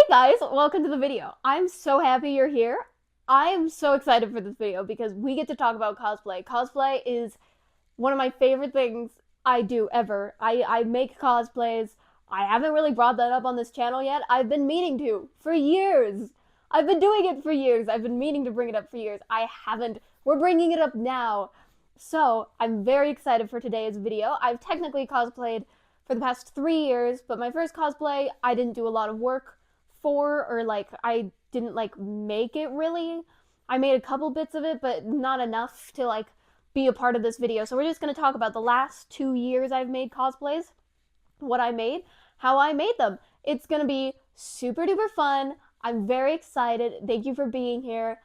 Guys, welcome to the video. I'm so happy you're here. I am so excited for this video because we get to talk about cosplay. Cosplay is one of my favorite things I do ever. I make cosplays. I haven't really brought that up on this channel yet. I've been meaning to for years. I've been doing it for years. I've been meaning to bring it up for years. I haven't. We're bringing it up now. So I'm very excited for today's video. I've technically cosplayed for the past 3 years, but my first cosplay, I didn't do a lot of work for, or I didn't make it really. I made a couple bits of it, but not enough to be a part of this video. So we're just going to talk about the last 2 years I've made cosplays, what I made, how I made them. It's going to be super duper fun. I'm very excited. Thank you for being here.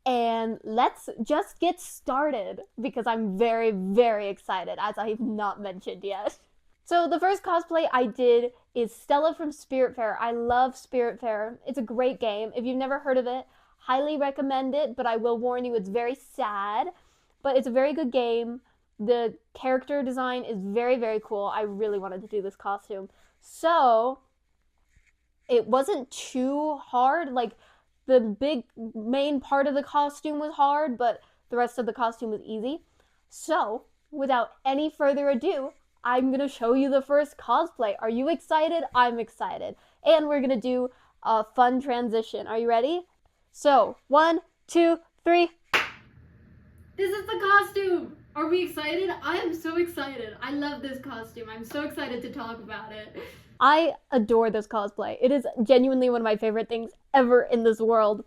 And let's just get started because I'm very, very excited, as I've not mentioned yet. So the first cosplay I did is Stella from Spiritfarer. I love Spiritfarer. It's a great game. If you've never heard of it, highly recommend it, but I will warn you it's very sad. But it's a very good game. The character design is very, very cool. I really wanted to do this costume. So it wasn't too hard. The big main part of the costume was hard, but the rest of the costume was easy. So without any further ado, I'm going to show you the first cosplay. Are you excited? I'm excited. And we're going to do a fun transition. Are you ready? So, 1, 2, 3. This is the costume! Are we excited? I am so excited. I love this costume. I'm so excited to talk about it. I adore this cosplay. It is genuinely one of my favorite things ever in this world.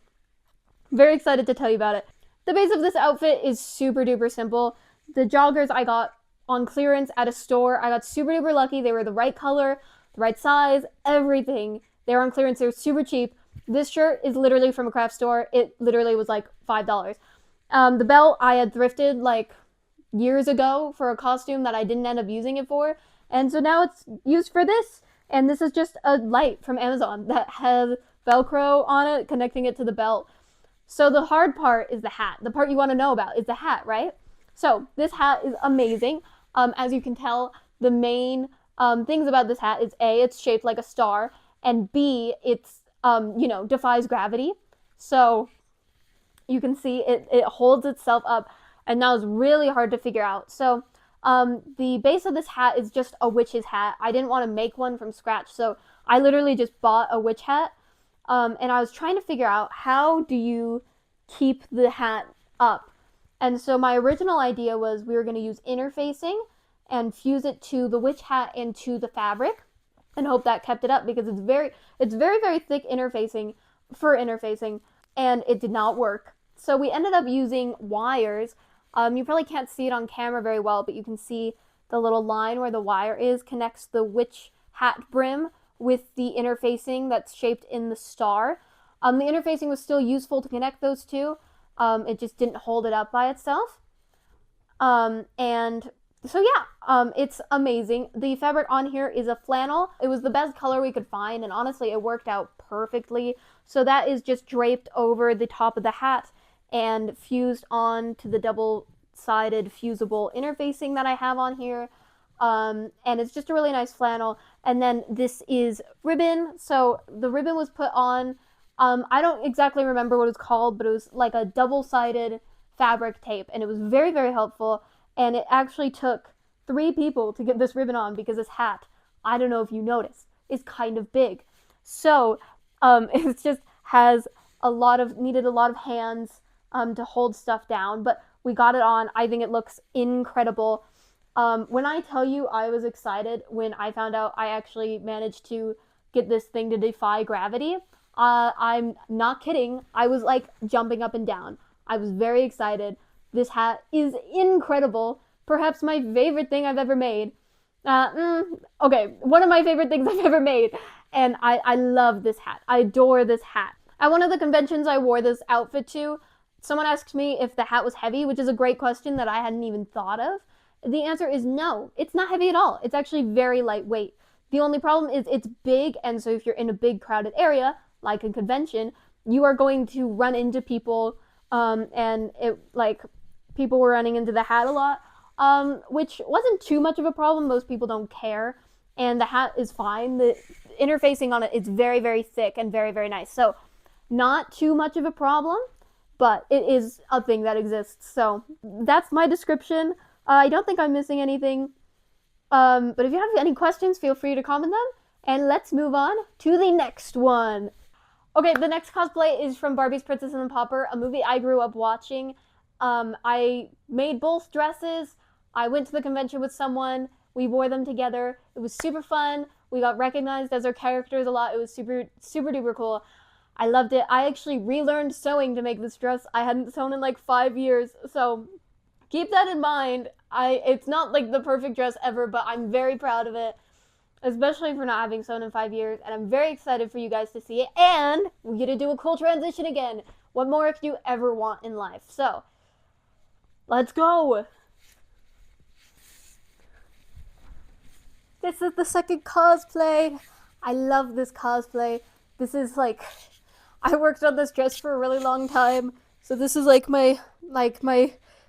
Very excited to tell you about it. The base of this outfit is super duper simple. The joggers I got on clearance at a store. I got super duper lucky. They were the right color, the right size, everything. They were on clearance. They were super cheap. This shirt is literally from a craft store. It literally was like $5. The belt I had thrifted years ago for a costume that I didn't end up using it for. And so now it's used for this. And this is just a light from Amazon that has Velcro on it, connecting it to the belt. So the hard part is the hat. The part you want to know about is the hat, right? So this hat is amazing. As you can tell, the main things about this hat is A, it's shaped like a star, and B, it's, defies gravity. So you can see it holds itself up, and that was really hard to figure out. So the base of this hat is just a witch's hat. I didn't want to make one from scratch, so I literally just bought a witch hat, and I was trying to figure out how do you keep the hat up. And so my original idea was we were going to use interfacing and fuse it to the witch hat and to the fabric and hope that kept it up because it's very, very thick interfacing for interfacing, and it did not work. So we ended up using wires. You probably can't see it on camera very well, but you can see the little line where the wire is connects the witch hat brim with the interfacing that's shaped in the star. The interfacing was still useful to connect those two. It just didn't hold it up by itself. And so yeah, it's amazing. The fabric on here is a flannel. It was the best color we could find, and honestly, it worked out perfectly. So that is just draped over the top of the hat and fused on to the double-sided fusible interfacing that I have on here. And it's just a really nice flannel. And then this is ribbon. So the ribbon was put on, I don't exactly remember what it's called, but it was like a double-sided fabric tape, and it was very, very helpful. And it actually took 3 people to get this ribbon on because this hat, I don't know if you noticed, is kind of big. So it just has needed a lot of hands to hold stuff down, but we got it on. I think it looks incredible. When I tell you I was excited when I found out I actually managed to get this thing to defy gravity, I'm not kidding. I was jumping up and down. I was very excited. This hat is incredible. Perhaps my favorite thing I've ever made. Okay, one of my favorite things I've ever made. And I love this hat. I adore this hat. At one of the conventions I wore this outfit to, someone asked me if the hat was heavy, which is a great question that I hadn't even thought of. The answer is no. It's not heavy at all. It's actually very lightweight. The only problem is it's big, and so if you're in a big crowded area, like a convention, you are going to run into people, and people were running into the hat a lot, which wasn't too much of a problem. Most people don't care. and the hat is fine. The interfacing on it is very, very thick and very, very nice. So not too much of a problem, but it is a thing that exists. So that's my description. I don't think I'm missing anything. But if you have any questions, feel free to comment them. And let's move on to the next one. Okay, the next cosplay is from Barbie's Princess and the Pauper, a movie I grew up watching. I made both dresses. I went to the convention with someone. We wore them together. It was super fun. We got recognized as our characters a lot. It was super, super duper cool. I loved it. I actually relearned sewing to make this dress. I hadn't sewn in like 5 years, so keep that in mind. It's not like the perfect dress ever, but I'm very proud of it, especially for not having sewn in 5 years. And I'm very excited for you guys to see it. And we get to do a cool transition again. What more could you ever want in life? So let's go. This is the second cosplay. I love this cosplay. This is like, I worked on this dress for a really long time. So this is like my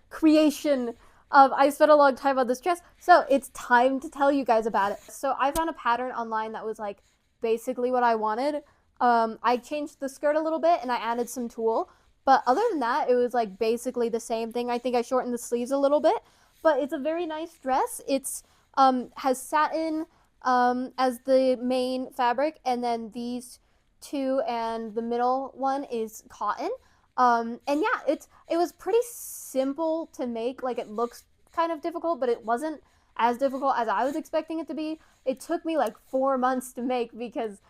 creation of, I spent a long time on this dress. So it's time to tell you guys about it. So I found a pattern online that was like basically what I wanted. I changed the skirt a little bit and I added some tulle. But other than that, it was like basically the same thing. I think I shortened the sleeves a little bit, but it's a very nice dress. It's has satin as the main fabric, and then these two and the middle one is cotton. And yeah, it was pretty simple to make. Like, it looks kind of difficult, but it wasn't as difficult as I was expecting it to be. It took me like 4 months to make because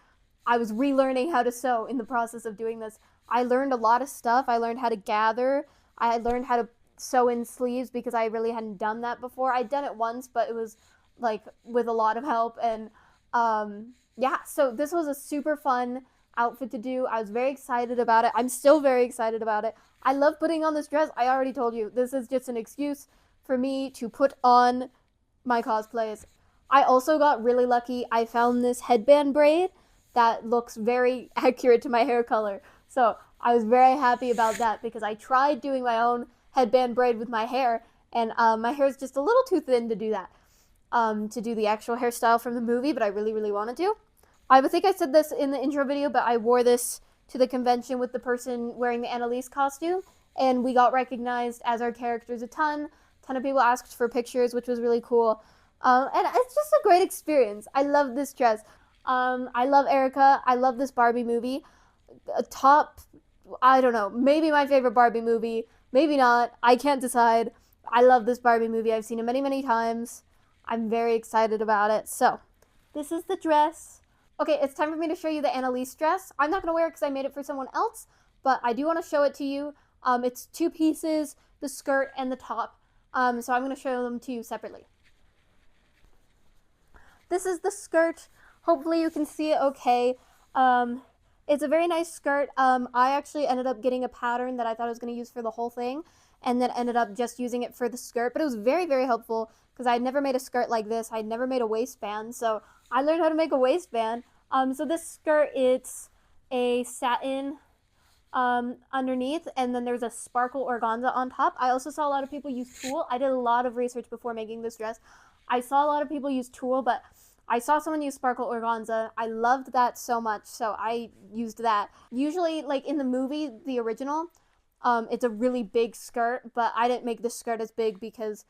I was relearning how to sew in the process of doing this. I learned a lot of stuff. I learned how to gather. I learned how to sew in sleeves because I really hadn't done that before. I'd done it once, but it was like with a lot of help. And yeah, so this was a super fun outfit to do. I was very excited about it. I'm still very excited about it. I love putting on this dress. I already told you, this is just an excuse for me to put on my cosplays. I also got really lucky. I found this headband braid that looks very accurate to my hair color. So I was very happy about that because I tried doing my own headband braid with my hair, and my hair is just a little too thin to do that, to do the actual hairstyle from the movie, but I really, really wanted to. I think I said this in the intro video, but I wore this to the convention with the person wearing the Annalise costume, and we got recognized as our characters a ton. A ton of people asked for pictures, which was really cool. And it's just a great experience. I love this dress. I love Erica. I love this Barbie movie. Top, I don't know, maybe my favorite Barbie movie. Maybe not. I can't decide. I love this Barbie movie. I've seen it many, many times. I'm very excited about it. So, this is the dress. Okay, it's time for me to show you the Annalise dress. I'm not going to wear it because I made it for someone else, but I do want to show it to you. It's two pieces, the skirt and the top. So I'm going to show them to you separately. This is the skirt. Hopefully you can see it okay. It's a very nice skirt. I actually ended up getting a pattern that I thought I was going to use for the whole thing, and then ended up just using it for the skirt. But it was very, very helpful because I'd never made a skirt like this. I'd never made a waistband, so I learned how to make a waistband. So this skirt, it's a satin underneath, and then there's a sparkle organza on top. I also saw a lot of people use tulle. I did a lot of research before making this dress. I saw a lot of people use tulle, but I saw someone use sparkle organza. I loved that so much, so I used that. Usually, like in the movie, the original, it's a really big skirt, but I didn't make the skirt as big because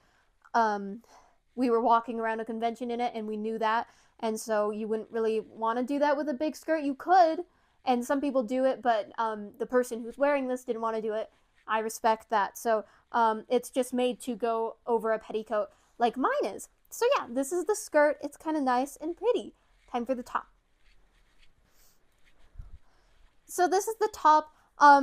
we were walking around a convention in it and we knew that. And so you wouldn't really want to do that with a big skirt. You could, and some people do it, but the person who's wearing this didn't want to do it. I respect that. So it's just made to go over a petticoat like mine is. So yeah, this is the skirt. It's kind of nice and pretty. Time for the top. So this is the top.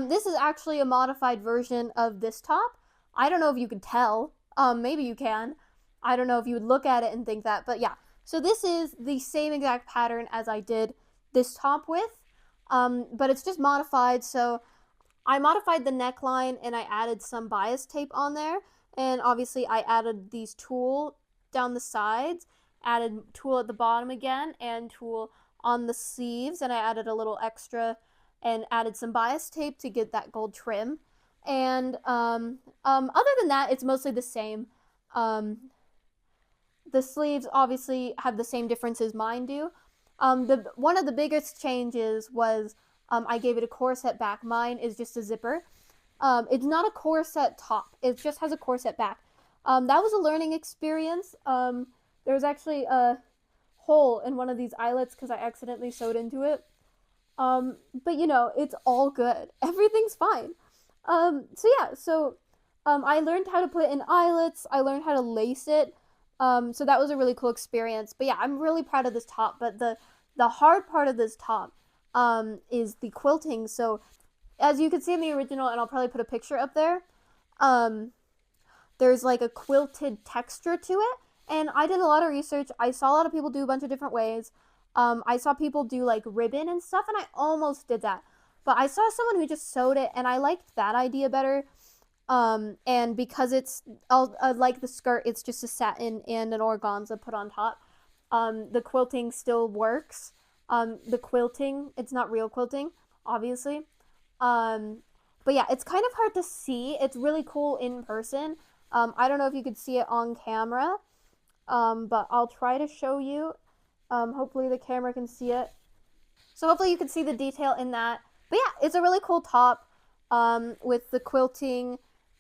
This is actually a modified version of this top. I don't know if you can tell. Maybe you can. I don't know if you would look at it and think that, but yeah. So this is the same exact pattern as I did this top with, but it's just modified. So I modified the neckline and I added some bias tape on there. And obviously I added these tulle down the sides, added tulle at the bottom again, and tulle on the sleeves, and I added a little extra and added some bias tape to get that gold trim. And other than that, it's mostly the same. The sleeves obviously have the same difference as mine do. One of the biggest changes was I gave it a corset back. Mine is just a zipper. It's not a corset top. It just has a corset back. That was a learning experience. There was actually a hole in one of these eyelets because I accidentally sewed into it. But you know, it's all good. Everything's fine. So I learned how to put in eyelets. I learned how to lace it. So that was a really cool experience. But yeah, I'm really proud of this top. But the hard part of this top is the quilting. So as you can see in the original, and I'll probably put a picture up there, um, there's like a quilted texture to it. And I did a lot of research. I saw a lot of people do a bunch of different ways. I saw people do like ribbon and stuff, and I almost did that. But I saw someone who just sewed it, and I liked that idea better. And because it's like the skirt, it's just a satin and an organza put on top. The quilting still works. The quilting, it's not real quilting, obviously. Um, but yeah, it's kind of hard to see. It's really cool in person. I don't know if you could see it on camera, but I'll try to show you. Hopefully the camera can see it. So hopefully you can see the detail in that. But yeah, it's a really cool top with the quilting.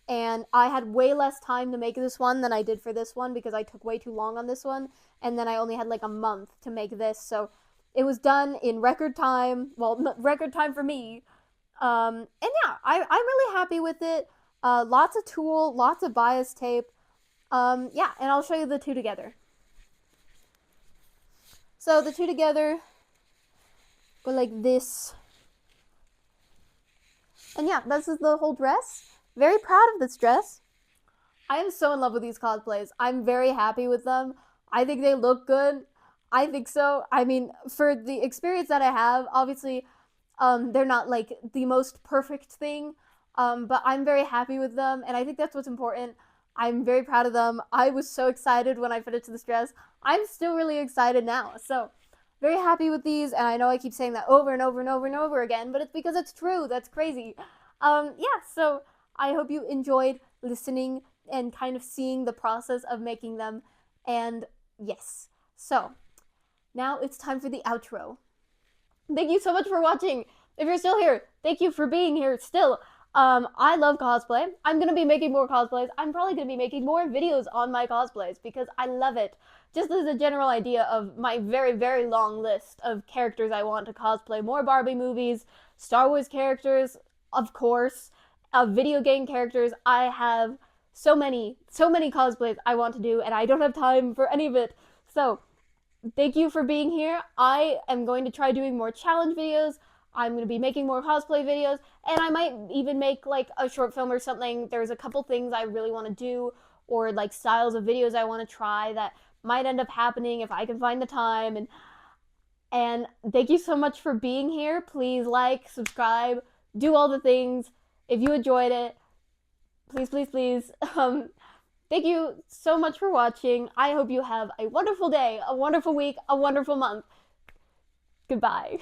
And I had way less time to make this one than I did for this one because I took way too long on this one. And then I only had like a month to make this. So it was done in record time. Well, record time for me. And yeah, I'm really happy with it. Lots of tulle, lots of bias tape. Yeah, and I'll show you the two together. So the two together go like this. And yeah, this is the whole dress. Very proud of this dress. I am so in love with these cosplays. I'm very happy with them. I think they look good. I think so. I mean, for the experience that I have, obviously, they're not like the most perfect thing, but I'm very happy with them, and I think that's what's important. I'm very proud of them. I was so excited when I finished this dress. I'm still really excited now. So, very happy with these, and I know I keep saying that over and over and over and over again, but it's because it's true. That's crazy. Yeah, so I hope you enjoyed listening and kind of seeing the process of making them. And yes, so now it's time for the outro. Thank you so much for watching. If you're still here, thank you for being here still. I love cosplay. I'm gonna be making more cosplays. I'm probably gonna be making more videos on my cosplays because I love it. Just as a general idea of my very, very long list of characters I want to cosplay. More Barbie movies, Star Wars characters, of course, video game characters. I have so many cosplays I want to do, and I don't have time for any of it. So, thank you for being here. I am going to try doing more challenge videos. I'm going to be making more cosplay videos, and I might even make like a short film or something. There's a couple things I really want to do, or like styles of videos I want to try that might end up happening if I can find the time. And thank you so much for being here. Please like, subscribe, do all the things. If you enjoyed it, please, please, please. Thank you so much for watching. I hope you have a wonderful day, a wonderful week, a wonderful month. Goodbye.